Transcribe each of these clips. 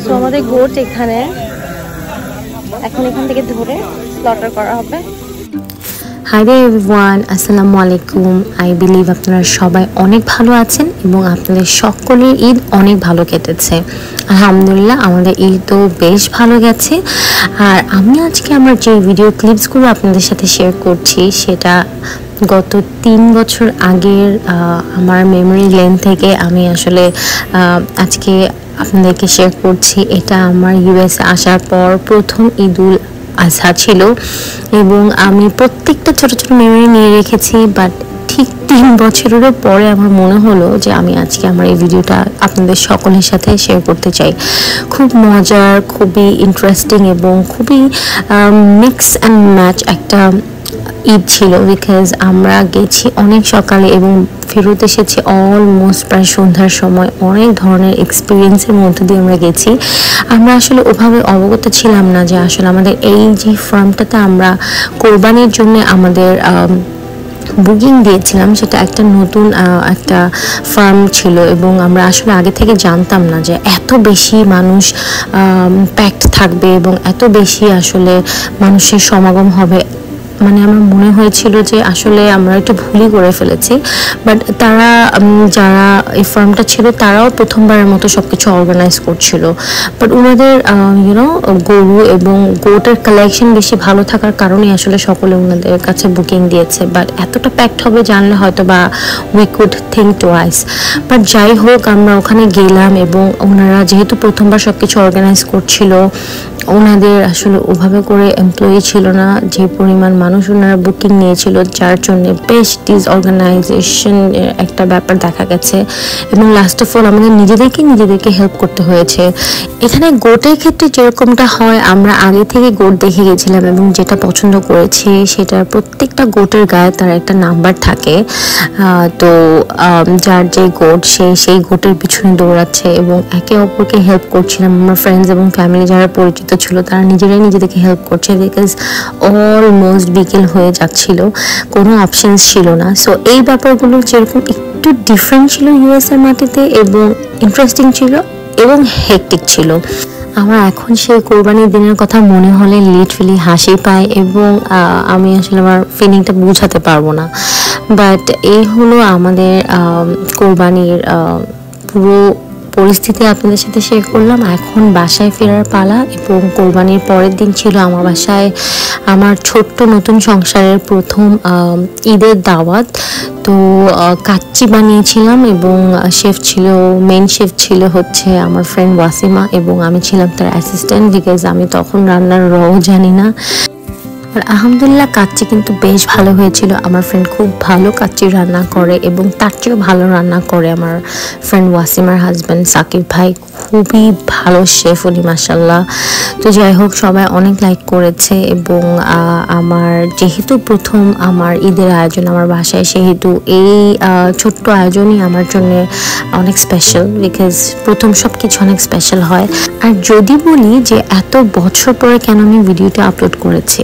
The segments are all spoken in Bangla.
সো আমাদের গোট এখানে এখন এখান থেকে ধরে স্লটার করা হবে। হাই এভরিওয়ান, আসসালামু আলাইকুম। আই বিলিভ আপনারা সবাই অনেক ভালো আছেন এবং আপনাদের সকলের ঈদ অনেক ভালো কেটেছে। আলহামদুলিল্লাহ আমাদের ঈদও বেশ ভালো গেছে। আর আমি আজকে আমার যে ভিডিও ক্লিপসগুলো আপনাদের সাথে শেয়ার করছি সেটা গত 3 বছর আগের আমার মেমোরি লেন থেকে আমি আসলে আজকে আপনাদেরকে শেয়ার করছি। এটা আমার ইউএসএ আসার পর প্রথম ঈদুল আজহা ছিল এবং আমি প্রত্যেকটা ছোট ছোট মেমোরি নিয়ে রেখেছি। বাট ঠিক 3 বছরেরও পরে আমার মনে হলো যে আমি আজকে আমার এই ভিডিওটা আপনাদের সকলের সাথে শেয়ার করতে চাই। খুব মজার, খুবই ইন্টারেস্টিং এবং খুবই মিক্স অ্যান্ড ম্যাচ একটা ঈদ ছিল। বিকজ আমরা গেছি অনেক সকালে এবং ফেরত এসেছি অলমোস্ট প্রায় সন্ধ্যার সময়। অনেক ধরনের এক্সপিরিয়েন্সের মধ্যে দিয়ে আমরা গেছি। আমরা আসলে ওভাবে অবগত ছিলাম না যে আসলে আমাদের এই যে ফার্মটাতে আমরা কোরবানির জন্য আমাদের বুকিং দিয়েছিলাম সেটা একটা নতুন একটা ফার্ম ছিল এবং আমরা আসলে আগে থেকে জানতাম না যে এত বেশি মানুষ প্যাকড থাকবে এবং এত বেশি আসলে মানুষের সমাগম হবে। মানে আমার মনে হয়েছিল যে আসলে আমরা একটু ভুলই করে ফেলেছি। বাট তারা যারা এই ফার্মটা ছিল তারাও প্রথমবারের মতো সব কিছু অর্গানাইজ করছিল। বাট ওনাদের গরু এবং গোটের কালেকশন বেশি ভালো থাকার কারণে আসলে সকলে ওনাদের কাছে বুকিং দিয়েছে। বাট এতটা প্যাকড হবে জানলে হয়তো বা we could think twice. But যাই হোক, আমরা ওখানে গেলাম এবং ওনারা যেহেতু প্রথমবার সব কিছু অর্গানাইজ করছিল, ওনাদের আসলে ওভাবে করে এমপ্লয়ি ছিল না যে পরিমাণ মানুষ ওনারা বুকিং নিয়েছিল, যার জন্য বেশ ডিসঅর্গানাইজেশন একটা ব্যাপার দেখা গেছে এবং লাস্ট অফ অল আমাদের নিজেদেরকে হেল্প করতে হয়েছে। এখানে গোটের ক্ষেত্রে যেরকমটা হয়, আমরা আগে থেকে গোট দেখে গেছিলাম এবং যেটা পছন্দ করেছি সেটার প্রত্যেকটা গোটের গায়ে তার একটা নাম্বার থাকে। তো যার যে গোট সেই গোটের পিছনে দৌড়াচ্ছে এবং একে অপরকে হেল্প করছিলাম। আমার ফ্রেন্ডস এবং ফ্যামিলি যারা পরিচিত ছিল তারা নিজেদেরকে হেল্প করছে বিকজ অলমোস্ট বিকেল হয়ে যাচ্ছিল, কোনো অপশনস ছিল না। সো এই ব্যাপারগুলো যেরকম একটু ডিফারেন্ট ছিল ইউএসএর মাটিতে এবং ইন্টারেস্টিং ছিল এবং হেকটিক ছিল। আমার এখন সেই কোরবানির দিনের কথা মনে হলে লিটারালি হাসি পায় এবং আমি আসলে আমার ফিলিংটা বোঝাতে পারবো না। বাট এই হলো আমাদের কোরবানির পুরো পরিস্থিতি আপনাদের সাথে শেয়ার করলাম। এখন বাসায় ফেরার পালা এবং কোরবানির পরের দিন ছিল আমার বাসায় আমার ছোট্ট নতুন সংসারের প্রথম ঈদের দাওয়াত। তো কাচ্চি বানিয়েছিলাম এবং মেন শেফ ছিল হচ্ছে আমার ফ্রেন্ড ওয়াসিমা এবং আমি ছিলাম তার অ্যাসিস্ট্যান্ট বিকজ আমি তখন রান্নার রও জানি না। আর আলহামদুলিল্লাহ কাচ্চি কিন্তু বেশ ভালো হয়েছিল। আমার ফ্রেন্ড খুব ভালো কাচ্চি রান্না করে এবং তার চেয়েও ভালো রান্না করে আমার ফ্রেন্ড ওয়াসিমার হাজব্যান্ড সাকিব ভাই, খুবই ভালো শেফ উনি মাশাআল্লাহ। তো যাই হোক, সবাই অনেক লাইক করেছে এবং আমার যেহেতু প্রথম আমার ঈদের আয়োজন আমার বাসায়, সেহেতু এই ছোট্ট আয়োজনই আমার জন্য অনেক স্পেশাল বিকজ প্রথম সব কিছু অনেক স্পেশাল হয়। আর যদি বলি যে এত বছর পরে কেন আমি ভিডিওটা আপলোড করেছি,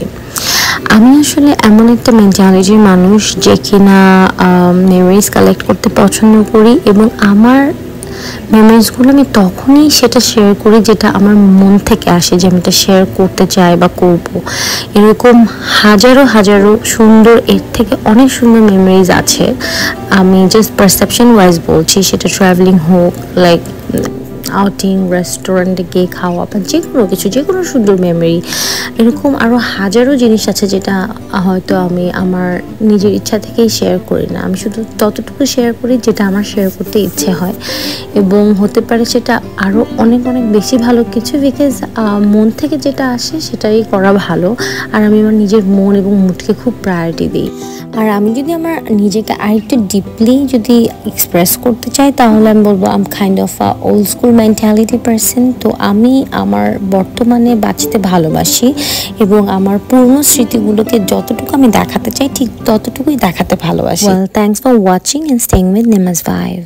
আমি আসলে এমন একটা মেন্টালিটির মানুষ যে কিনা মেমোরিজ কালেক্ট করতে পছন্দ করি এবং আমার মেমোরিজগুলো আমি তখনই সেটা শেয়ার করি যেটা আমার মন থেকে আসে, যে আমি এটা শেয়ার করতে চাই বা করব। এরকম হাজারো সুন্দর, এর থেকে অনেক সুন্দর মেমোরিজ আছে। আমি জাস্ট পারসেপশন ওয়াইজ বলছি, সেটা ট্রাভেলিং হোক, লাইক আউটিং, রেস্টুরেন্টে গিয়ে খাওয়া বা যে কোনো সুন্দর মেমোরি। এরকম আরও হাজারো জিনিস আছে যেটা হয়তো আমি আমার নিজের ইচ্ছা থেকেই শেয়ার করি না। আমি শুধু ততটুকু শেয়ার করি যেটা আমার শেয়ার করতে ইচ্ছে হয় এবং হতে পারে সেটা আরও অনেক বেশি ভালো কিছু বিকজ মন থেকে যেটা আসে সেটাই করা ভালো। আর আমি আমার নিজের মন এবং মুডকে খুব প্রায়োরিটি দিই। আর আমি যদি আমার নিজেকে আরেকটু ডিপলি যদি এক্সপ্রেস করতে চাই তাহলে আমি বলবো I am kind of a old school mentality person. তো আমি আমার বর্তমানে বাঁচতে ভালোবাসি এবং আমার পুরনো স্মৃতিগুলোকে যতটুকু আমি দেখাতে চাই ঠিক ততটুকুই দেখাতে ভালোবাসি। Well, thanks for watching and staying with Nima's Vibe.